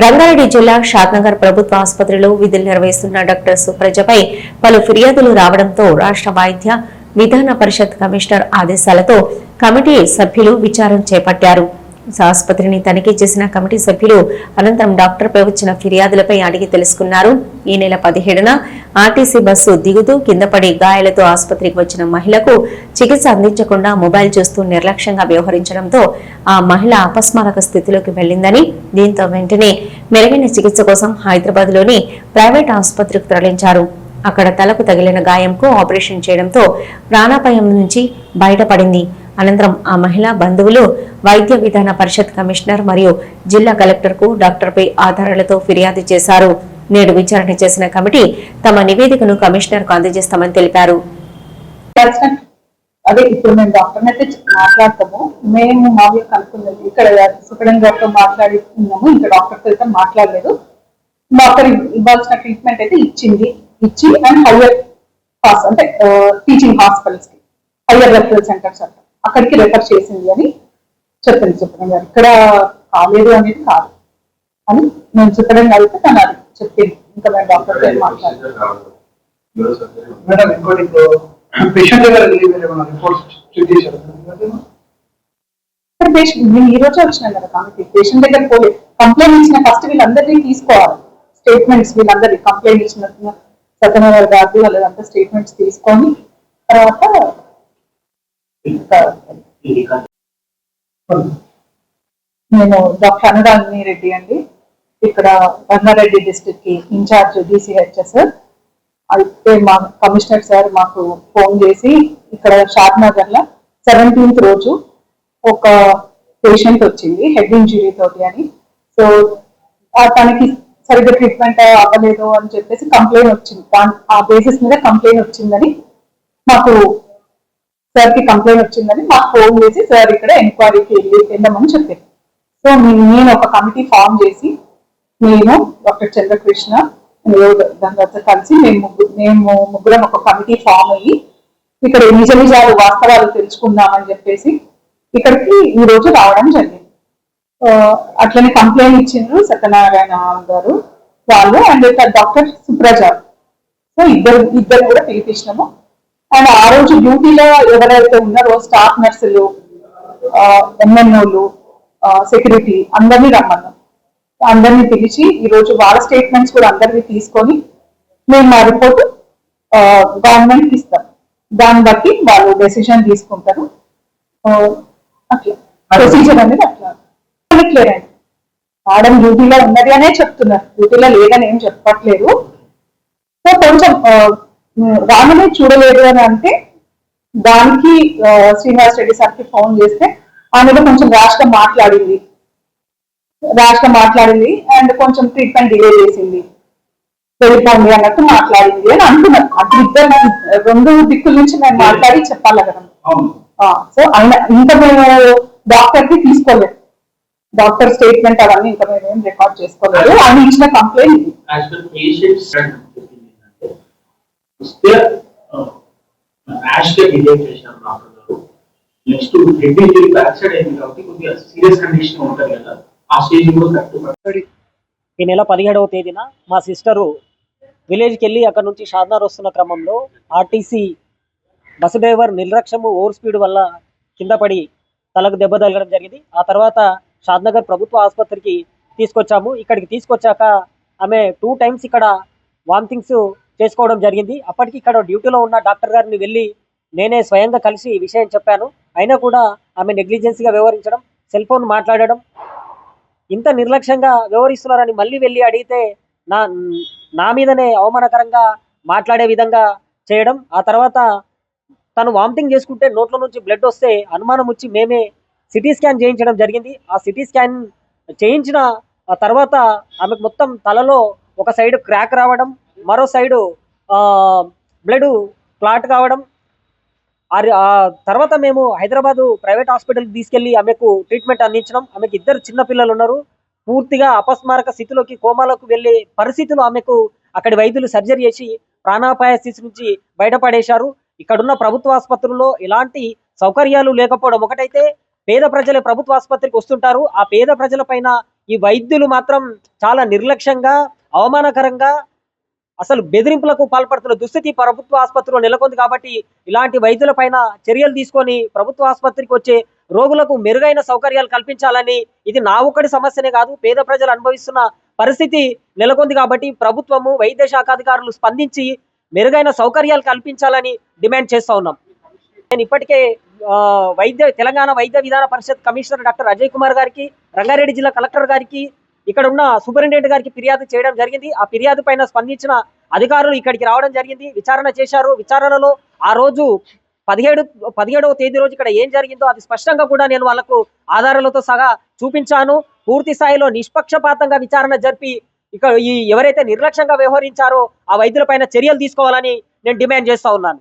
రంగారెడ్డి జిల్లా షాద్నగర్ ప్రభుత్వ ఆసుపత్రిలో విధులు నిర్వహిస్తున్న డాక్టర్ సుప్రజపై పలు ఫిర్యాదులు రావడంతో రాష్ట్ర వైద్య విధాన పరిషత్ కమిషనర్ ఆదేశాలతో కమిటీ సభ్యులు విచారణ చేపట్టారు. ఆసుపత్రిని తనిఖీ చేసిన కమిటీ సభ్యులు అనంతరం డాక్టర్పై వచ్చిన ఫిర్యాదులపై అడిగి తెలుసుకున్నారు. ఈ నెల 17న ఆర్టీసీ బస్సు దిగుతూ కిందపడి గాయాలతో ఆసుపత్రికి వచ్చిన మహిళకు చికిత్స అందించకుండా మొబైల్ చూస్తూ నిర్లక్ష్యంగా వ్యవహరించడంతో ఆ మహిళ అపస్మారక స్థితిలోకి వెళ్లిందని, దీంతో వెంటనే మెరుగైన చికిత్స కోసం హైదరాబాద్ లోని ప్రైవేట్ ఆసుపత్రికి తరలించారు. అక్కడ తలకు తగిలిన గాయంకు ఆపరేషన్ చేయడంతో ప్రాణాపాయం నుంచి బయటపడింది. అనంతరం ఆ మహిళా బంధువులు వైద్య విధాన పరిషత్ కమిషనర్ మరియు జిల్లా కలెక్టర్ కు డాక్టర్పై ఆధారాలతో ఫిర్యాదు చేశారు. నేడు విచారణ చేసిన కమిటీ తమ నివేదికను కమిషనర్ కు అందజేస్తామని తెలిపారు. అదే ఇప్పుడు మేము డాక్టర్ అయితే మాట్లాడతాము. మేము మామూలుగా కనుక్కున్నది ఇక్కడ సుప్రీం డాక్టర్ మాట్లాడుతున్నాము, ఇంకా డాక్టర్తో అయితే మాట్లాడలేదు. డాక్టర్ ఇవ్వాల్సిన ట్రీట్మెంట్ అయితే ఇచ్చి అండ్ హైయర్ అంటే టీచింగ్ హాస్పిటల్స్ కి హైయర్ రెఫరల్ సెంటర్స్ అంట అక్కడికి రెఫర్ చేసింది అని చెప్పింది సుప్రీం గారు. ఇక్కడ కాలేదు అనేది కాదు అని మేము సుప్రీం గారికి తను అది చెప్పింది. ఇంకా మేము డాక్టర్తో మాట్లాడలేదు. నేను ఈ రోజే వచ్చినాను కదా కమిటీ. పేషెంట్ దగ్గర పోలే, కంప్లైంట్ ఇచ్చిన ఫస్ట్ వీళ్ళందరినీ తీసుకోవాలి స్టేట్మెంట్స్. వీళ్ళందరినీ కంప్లైంట్ ఇచ్చిన సత్యనారాయణ గారు వాళ్ళంతా స్టేట్మెంట్స్ తీసుకొని తర్వాత నేను డాక్టర్ అనురాగిని రెడ్డి అండి, ఇక్కడ రంగారెడ్డి డిస్ట్రిక్ట్ కి ఇన్ఛార్జ్ DCHS. అయితే మా కమిషనర్ సార్ మాకు ఫోన్ చేసి ఇక్కడ షాద్నగర్ లో 17th రోజు ఒక పేషెంట్ వచ్చింది హెడ్ ఇంజురీ తోటి అని. సో తనకి సరిగ్గా ట్రీట్మెంట్ అవ్వలేదు అని చెప్పేసి కంప్లైంట్ వచ్చింది. ఆ బేసిస్ మీద కంప్లైంట్ వచ్చిందని మాకు సార్ కి కంప్లైంట్ వచ్చిందని మాకు ఫోన్ చేసి సార్ ఇక్కడ ఎంక్వైరీకి వెళ్ళమని చెప్పారు. సో నేను ఒక కమిటీ ఫామ్ చేసి నేను డాక్టర్ చంద్రకృష్ణ దాని కలిసి మేము ముగ్గురం ఒక కమిటీ ఫామ్ అయ్యి ఇక్కడ నిజ నిజాలు వాస్తవాలు తెలుసుకుందామని చెప్పేసి ఇక్కడికి ఈ రోజు రావడం జరిగింది. అట్లనే కంప్లైంట్ ఇచ్చిండ్రు సత్యనారాయణ గారు వాళ్ళు అండ్ డాక్టర్ సుప్రజ. సో ఇద్దరు కూడా పిలిపించినాము. అండ్ ఆ రోజు డ్యూటీలో ఎవరైతే ఉన్నారో స్టాఫ్ నర్సులు, MNOలు, సెక్యూరిటీ అందరినీ రమ్మన్నాం. అందరినీ పిలిచి ఈ రోజు వాళ్ళ స్టేట్మెంట్స్ కూడా అందరినీ తీసుకొని మేము మా రిపోర్ట్ గవర్నమెంట్ కి ఇస్తాం. దాన్ని బట్టి వాళ్ళు డెసిషన్ తీసుకుంటారు. అట్లా ప్రొసీజర్ అనేది అట్లా క్లియర్ అండి. మేడం డ్యూటీలో ఉన్నది అనే చెప్తున్నారు, డ్యూటీలో లేదని ఏం చెప్పట్లేదు. సో కొంచెం రామనే చూడలేదు అని అంటే దానికి శ్రీనివాస్ రెడ్డి సార్కి ఫోన్ చేస్తే ఆమెలో కొంచెం ర్యాష్ గా మాట్లాడింది అండ్ కొంచెం ట్రీట్మెంట్ డిలే చేసింది, వెళ్ళిపోండి అన్నట్టు మాట్లాడింది అని అంటున్నారు. అది ఇద్దరు రెండు దిక్కుల నుంచి మేము మాట్లాడి చెప్పాలి కదా. సో ఆయన ఇంకా మేము డాక్టర్ కి తీసుకోలేదు, డాక్టర్ స్టేట్మెంట్ అవన్నీ ఇంకా మేము ఏం రికార్డ్ చేసుకోలేదు. ఆయన ఇచ్చిన కంప్లైంట్ ఈ నెల 17వ తేదీన మా సిస్టరు విలేజ్కి వెళ్ళి అక్కడ నుంచి షాద్నగర్ వస్తున్న క్రమంలో ఆర్టీసీ బస్సు డ్రైవర్ నిర్లక్ష్యము ఓవర్ స్పీడ్ వల్ల కింద పడి తలకు దెబ్బ తగలడం జరిగింది. ఆ తర్వాత షాద్నగర్ ప్రభుత్వ ఆసుపత్రికి తీసుకొచ్చాము. ఇక్కడికి తీసుకొచ్చాక ఆమె 2 times ఇక్కడ వామిటింగ్స్ చేసుకోవడం జరిగింది. అప్పటికి ఇక్కడ డ్యూటీలో ఉన్న డాక్టర్ గారిని వెళ్ళి నేనే స్వయంగా కలిసి విషయం చెప్పాను. అయినా కూడా ఆమె నెగ్లిజెన్సీగా వ్యవహరించడం, సెల్ ఫోన్ మాట్లాడడం, ఇంత నిర్లక్ష్యంగా వ్యవహరిస్తున్నారని మళ్ళీ వెళ్ళి అడిగితే నా మీదనే అవమానకరంగా మాట్లాడే విధంగా చేయడం. ఆ తర్వాత తను వామిటింగ్ చేసుకుంటే నోట్లో నుంచి బ్లడ్ వస్తే అనుమానం వచ్చి మేమే సిటీ స్కాన్ చేయించడం జరిగింది. ఆ సిటీ స్కాన్ చేయించిన తర్వాత ఆమెకు మొత్తం తలలో ఒక సైడ్ క్రాక్ రావడం, మరో సైడు బ్లడ్ క్లాట్ కావడం. ఆ తర్వాత మేము హైదరాబాద్ ప్రైవేట్ హాస్పిటల్కి తీసుకెళ్లి ఆమెకు ట్రీట్మెంట్ అందించడం. ఆమెకు 2 చిన్న పిల్లలు ఉన్నారు. పూర్తిగా అపస్మారక స్థితిలోకి కోమాలోకి వెళ్ళే పరిస్థితులు ఆమెకు అక్కడి వైద్యులు సర్జరీ చేసి ప్రాణాపాయ స్థితి నుంచి బయటపడేశారు. ఇక్కడున్న ప్రభుత్వ ఆసుపత్రుల్లో ఎలాంటి సౌకర్యాలు లేకపోవడం ఒకటైతే, పేద ప్రజలే ప్రభుత్వ ఆసుపత్రికి వస్తుంటారు. ఆ పేద ప్రజల పైన ఈ వైద్యులు మాత్రం చాలా నిర్లక్ష్యంగా, అవమానకరంగా, అసలు బెదిరింపులకు పాల్పడుతున్న దుస్థితి ప్రభుత్వ ఆసుపత్రిలో నెలకొంది. కాబట్టి ఇలాంటి వైద్యుల పైన చర్యలు తీసుకొని ప్రభుత్వ ఆసుపత్రికి వచ్చే రోగులకు మెరుగైన సౌకర్యాలు కల్పించాలని, ఇది నా ఒక్కడి సమస్యనే కాదు, పేద ప్రజలు అనుభవిస్తున్న పరిస్థితి నెలకొంది. కాబట్టి ప్రభుత్వము, వైద్య శాఖ అధికారులు స్పందించి మెరుగైన సౌకర్యాలు కల్పించాలని డిమాండ్ చేస్తా ఉన్నాం. నేను ఇప్పటికే తెలంగాణ వైద్య విధాన పరిషత్ కమిషనర్ డాక్టర్ అజయ్ కుమార్ గారికి, రంగారెడ్డి జిల్లా కలెక్టర్ గారికి, ఇక్కడ ఉన్న సూపరింటెండెంట్ గారికి ఫిర్యాదు చేయడం జరిగింది. ఆ ఫిర్యాదు పైన స్పందించిన అధికారులు ఇక్కడికి రావడం జరిగింది, విచారణ చేశారు. విచారణలో ఆ రోజు 17వ తేదీ రోజు ఇక్కడ ఏం జరిగిందో అది స్పష్టంగా కూడా నేను వాళ్ళకు ఆధారాలతో సహా చూపించాను. పూర్తి స్థాయిలో నిష్పక్షపాతంగా విచారణ జరిపి ఎవరైతే నిర్లక్ష్యంగా వ్యవహరించారో ఆ వైద్యులపైన చర్యలు తీసుకోవాలని నేను డిమాండ్ చేస్తా ఉన్నాను.